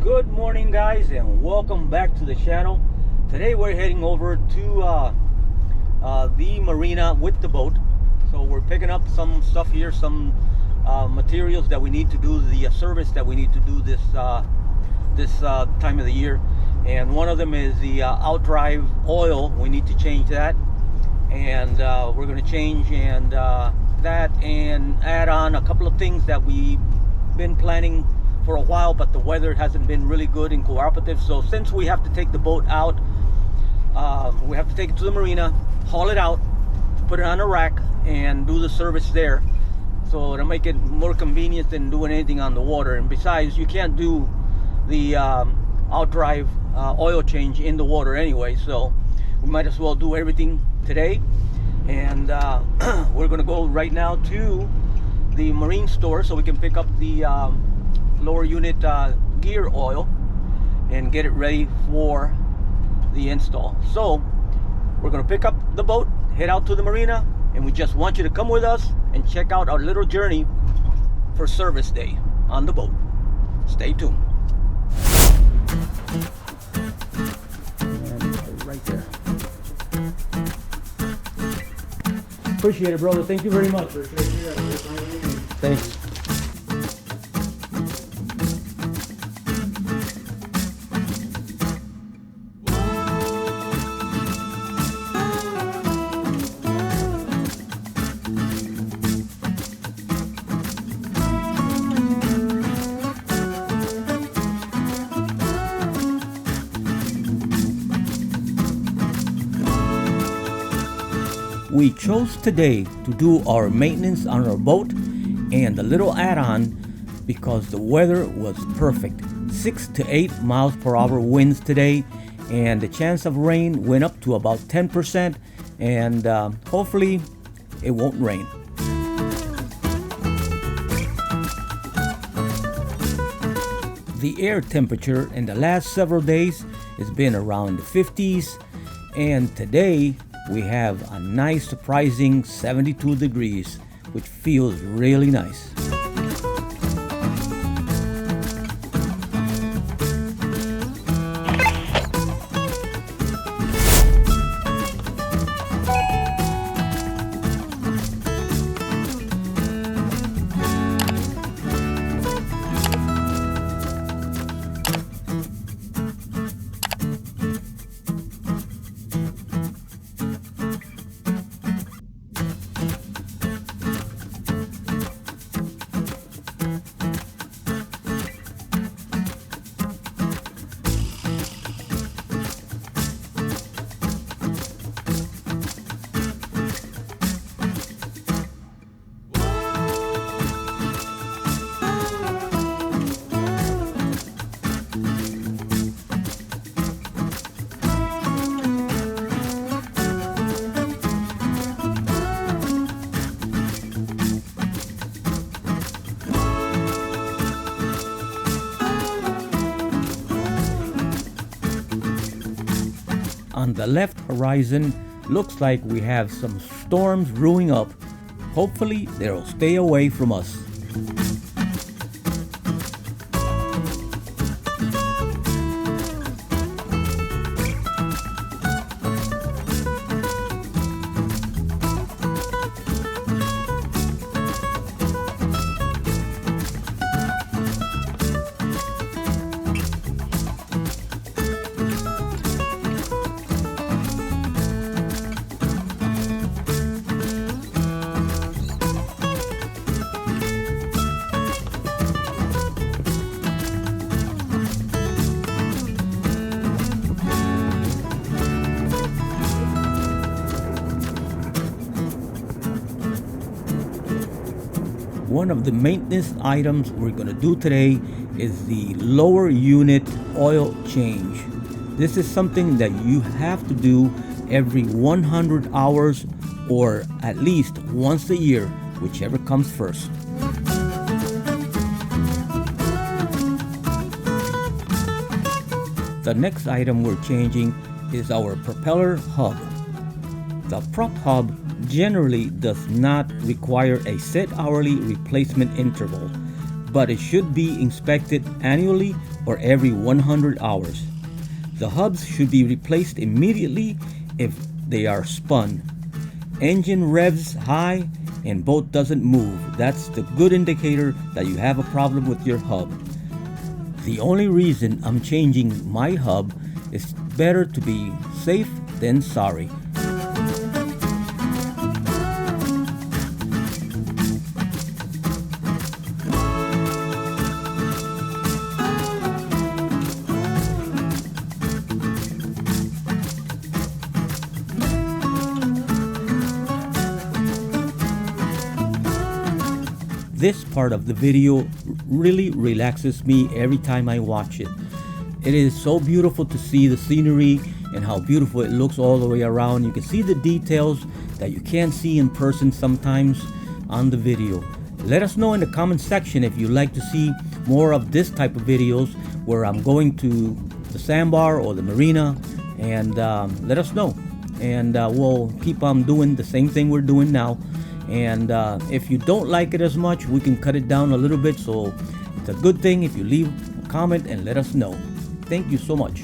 Good morning, guys, and welcome back to the channel. Today we're heading over to the marina with the boat. So we're picking up some stuff here, some materials that we need to do the service that we need to do this time of the year. And one of them is the outdrive oil. We need to change that, and we're going to change that and add on a couple of things that we've been planning for a while, but the weather hasn't been really good and cooperative. So since we have to take the boat out, we have to take it to the marina, haul it out, put it on a rack, and do the service there. So it'll make it more convenient than doing anything on the water. And besides, you can't do the outdrive oil change in the water anyway, so we might as well do everything today. And we're gonna go right now to the marine store so we can pick up the lower unit gear oil and get it ready for the install. So we're gonna pick up the boat, head out to the marina, and we just want you to come with us and check out our little journey for service day on the boat. Stay tuned. And right there. Appreciate it, brother. Thank you very much. Thanks. We chose today to do our maintenance on our boat and the little add-on because the weather was perfect. 6 to 8 miles per hour winds today, and the chance of rain went up to about 10%, and hopefully it won't rain. The air temperature in the last several days has been around the 50s, and today we have a nice surprising 72 degrees, which feels really nice. On the left horizon, looks like we have some storms brewing up. Hopefully they'll stay away from us. One of the maintenance items we're going to do today is the lower unit oil change. This is something that you have to do every 100 hours or at least once a year, whichever comes first. The next item we're changing is our propeller hub. The prop hub generally does not require a set hourly replacement interval, but it should be inspected annually or every 100 hours. The hubs should be replaced immediately if they are spun. Engine revs high and boat doesn't move. That's the good indicator that you have a problem with your hub. The only reason I'm changing my hub is better to be safe than sorry. This part of the video really relaxes me every time I watch it. It is so beautiful to see the scenery and how beautiful it looks all the way around. You can see the details that you can't see in person sometimes on the video. Let us know in the comment section if you'd like to see more of this type of videos where I'm going to the sandbar or the marina, and let us know. And we'll keep on doing the same thing we're doing now. And if you don't like it as much, we can cut it down a little bit. So it's a good thing if you leave a comment and let us know. Thank you so much.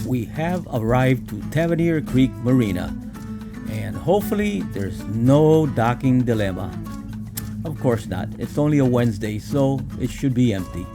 We have arrived to Tavernier Creek Marina, and hopefully there's no docking dilemma. Of course not. It's only a Wednesday, so it should be empty.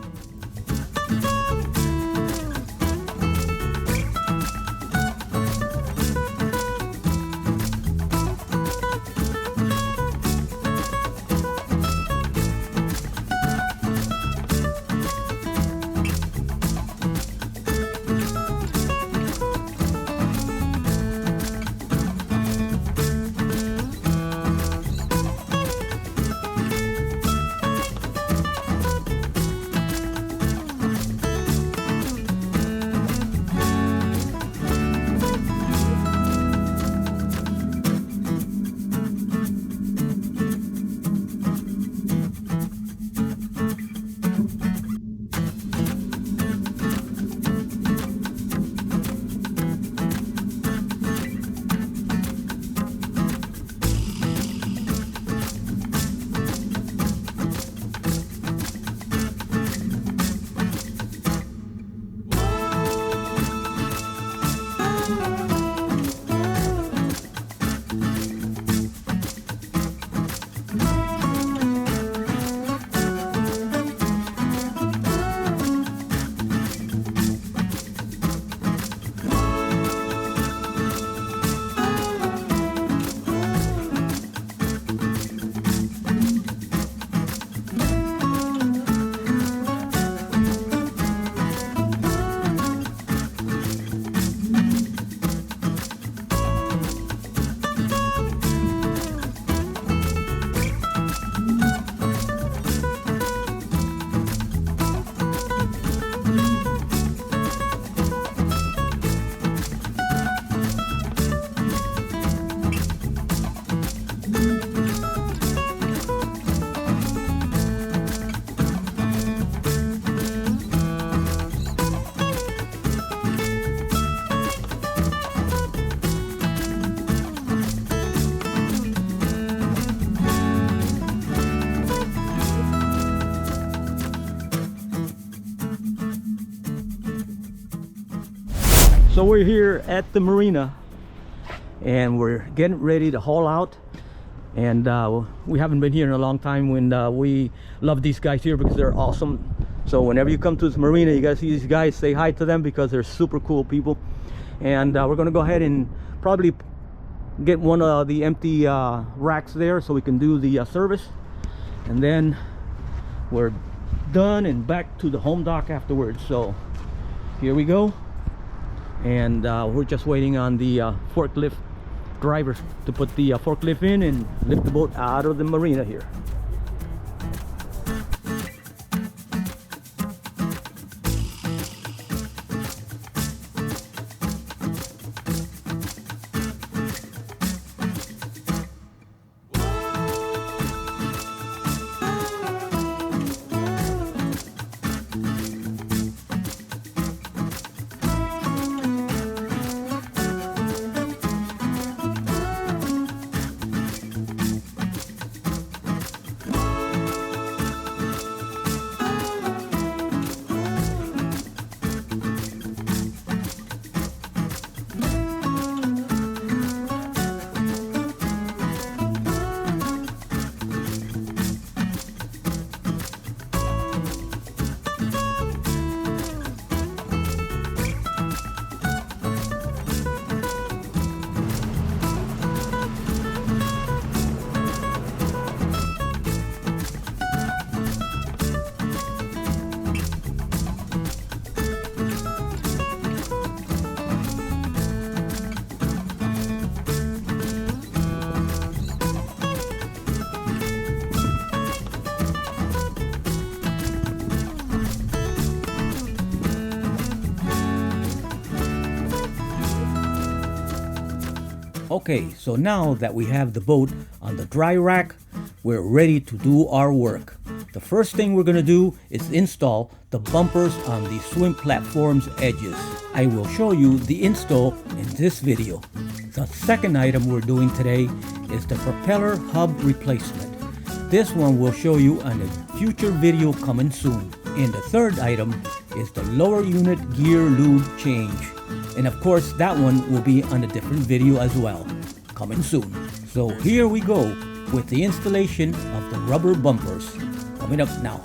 So we're here at the marina and we're getting ready to haul out, and we haven't been here in a long time. When we love these guys here because they're awesome. So whenever you come to this marina, you guys see these guys, say hi to them because they're super cool people. And we're gonna go ahead and probably get one of the empty racks there so we can do the service, and then we're done and back to the home dock afterwards. So here we go, and we're just waiting on the forklift driver to put the forklift in and lift the boat out of the marina here. Okay, so now that we have the boat on the dry rack, we're ready to do our work. The first thing we're going to do is install the bumpers on the swim platform's edges. I will show you the install in this video. The second item we're doing today is the propeller hub replacement. This one we'll show you on a future video coming soon. And the third item is the lower unit gear lube change. And of course that one will be on a different video as well, coming soon. So here we go with the installation of the rubber bumpers. Coming up now,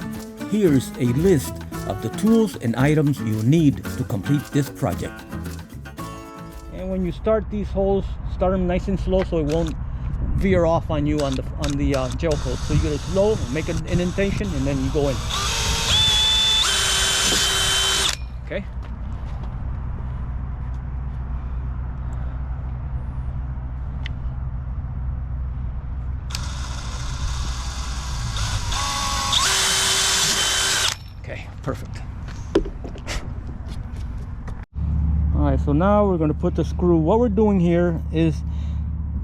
here's a list of the tools and items you need to complete this project. And when you start these holes, start them nice and slow so it won't veer off on you on the gel coat. So you get it slow, make an indentation, and then you go in. Okay. Okay, perfect. Alright, so now we're going to put the screw. What we're doing here is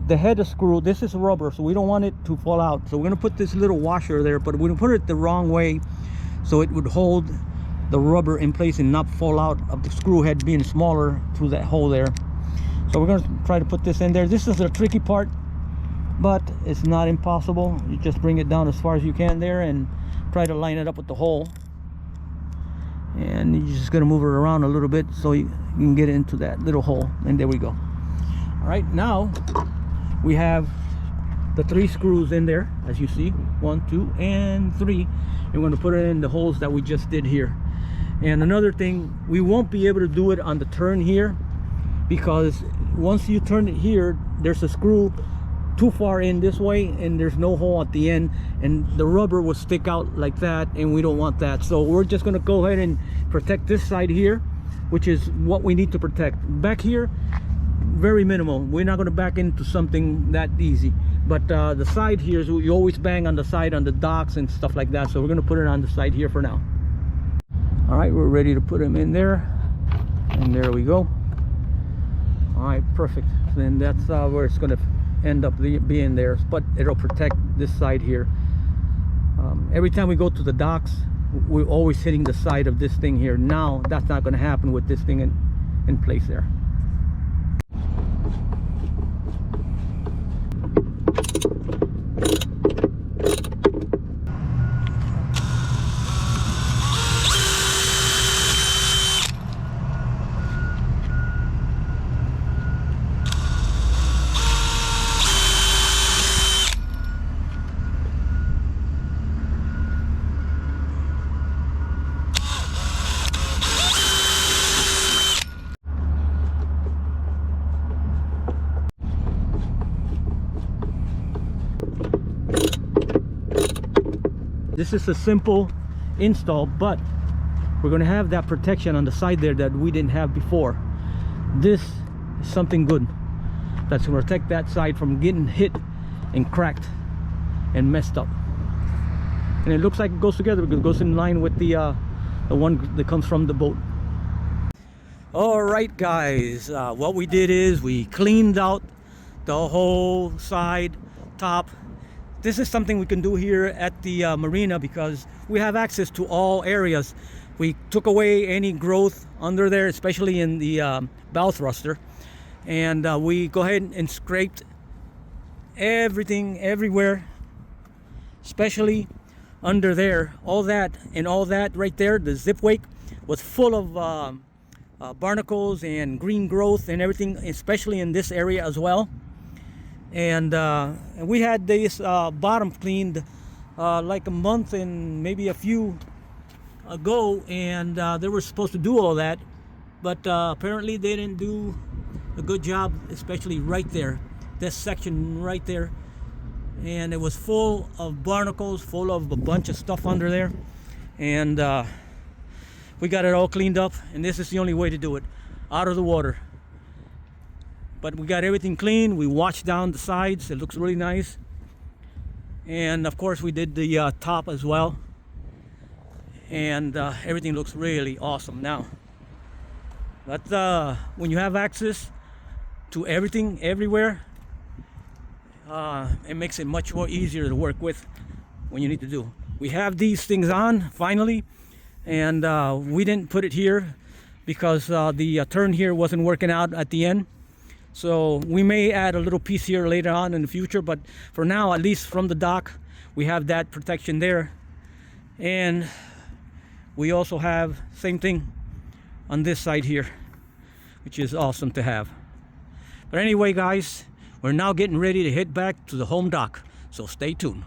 the head of screw, this is rubber, so we don't want it to fall out. So we're going to put this little washer there, but we're going to put it the wrong way so it would hold the rubber in place and not fall out of the screw head being smaller through that hole there. So we're going to try to put this in there. This is the tricky part, but it's not impossible. You just bring it down as far as you can there and try to line it up with the hole. And you're just going to move it around a little bit so you can get into that little hole, and there we go. All right, now we have the 3 screws in there, as you see, 1, 2, and 3. We're going to put it in the holes that we just did here. And another thing, we won't be able to do it on the turn here, because once you turn it here, there's a screw too far in this way and there's no hole at the end, and the rubber will stick out like that, and we don't want that. So we're just going to go ahead and protect this side here, which is what we need to protect. Back here, very minimal. We're not going to back into something that easy, but the side here is, you always bang on the side on the docks and stuff like that, so we're going to put it on the side here for now. All right, we're ready to put them in there, and there we go. All right, perfect. Then that's where it's going to end up being there, but it'll protect this side here. Every time we go to the docks, we're always hitting the side of this thing here. Now that's not going to happen with this thing in place there. This is a simple install, but we're going to have that protection on the side there that we didn't have before. This is something good that's going to protect that side from getting hit and cracked and messed up. And it looks like it goes together because it goes in line with the one that comes from the boat. All right, guys, what we did is we cleaned out the whole side, top. This is something we can do here at the marina because we have access to all areas. We took away any growth under there, especially in the bow thruster, and we go ahead and scraped everything everywhere, especially under there. All that right there, the zip wake was full of barnacles and green growth and everything, especially in this area as well. And we had this bottom cleaned like a month and maybe a few ago, and they were supposed to do all that, but apparently they didn't do a good job, especially right there, this section right there. And it was full of barnacles, full of a bunch of stuff under there, and we got it all cleaned up, and this is the only way to do it, out of the water. But we got everything clean. We washed down the sides. It looks really nice. And of course we did the top as well, and everything looks really awesome now. But when you have access to everything everywhere, it makes it much more easier to work with when you need to do. We have these things on finally, and we didn't put it here because the turn here wasn't working out at the end. So we may add a little piece here later on in the future, but for now, at least from the dock, we have that protection there. And we also have same thing on this side here, which is awesome to have. But anyway, guys, we're now getting ready to head back to the home dock, so stay tuned.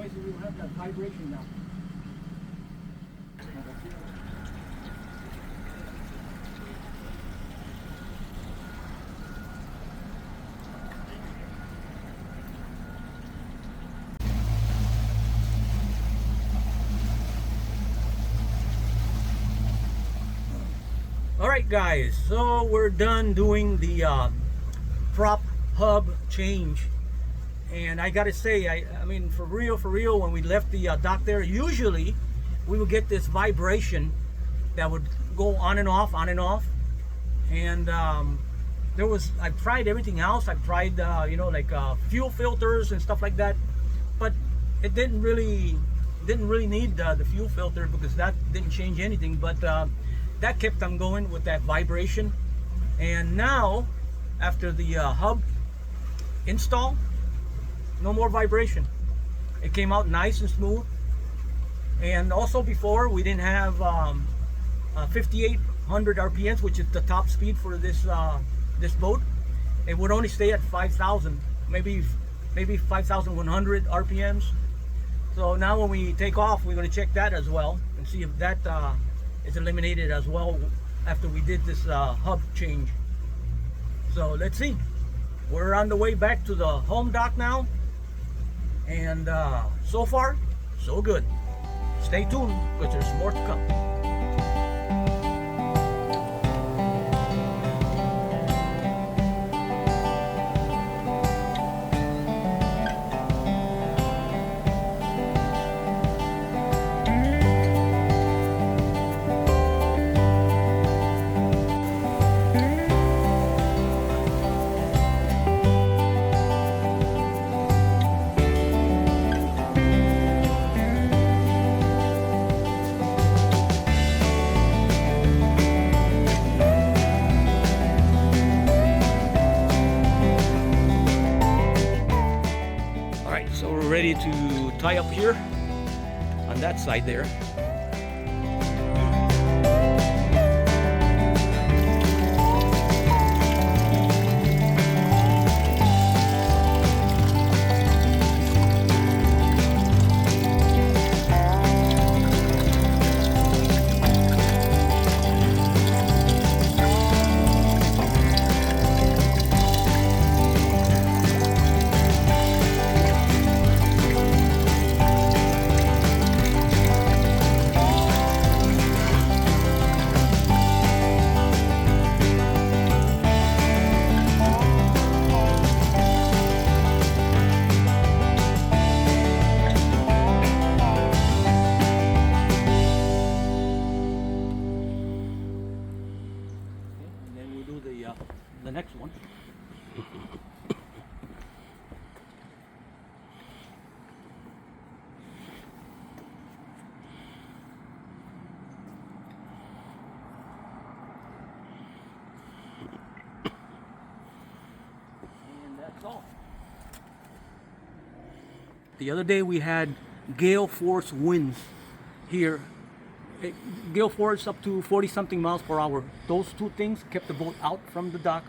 So we will have that vibration now. All right, guys, so we're done doing the prop hub change. And I gotta say, I mean, for real, when we left the dock there, usually we would get this vibration that would go on and off. And I've tried everything else. I've tried, you know, like fuel filters and stuff like that. But it didn't really need the fuel filter because that didn't change anything. But that kept on going with that vibration. And now, after the hub install, no more vibration. It came out nice and smooth. And also before, we didn't have 5,800 RPMs, which is the top speed for this this boat. It would only stay at 5,000, maybe 5,100 RPMs. So now when we take off, we're going to check that as well and see if that is eliminated as well after we did this hub change. So let's see. We're on the way back to the home dock now. And so far, so good. Stay tuned because there's more to come. tie up here on that side there. The next one. And that's all. The other day we had gale force winds here. Gale force up to 40 something miles per hour. Those two things kept the boat out from the dock.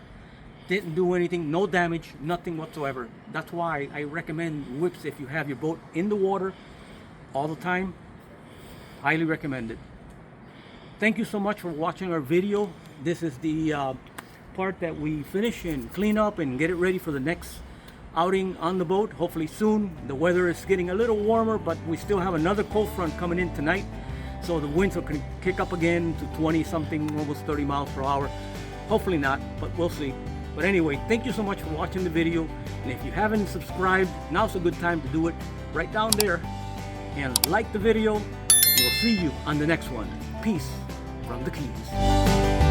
Didn't do anything, no damage, nothing whatsoever. That's why I recommend whips if you have your boat in the water all the time. Highly recommended. Thank you so much for watching our video. This is the part that we finish and clean up and get it ready for the next outing on the boat. Hopefully soon. The weather is getting a little warmer, but we still have another cold front coming in tonight. So the winds will kick up again to 20 something, almost 30 miles per hour. Hopefully not, but we'll see. But anyway, thank you so much for watching the video. And if you haven't subscribed, now's a good time to do it. Right down there. And like the video. We'll see you on the next one. Peace from the Keys.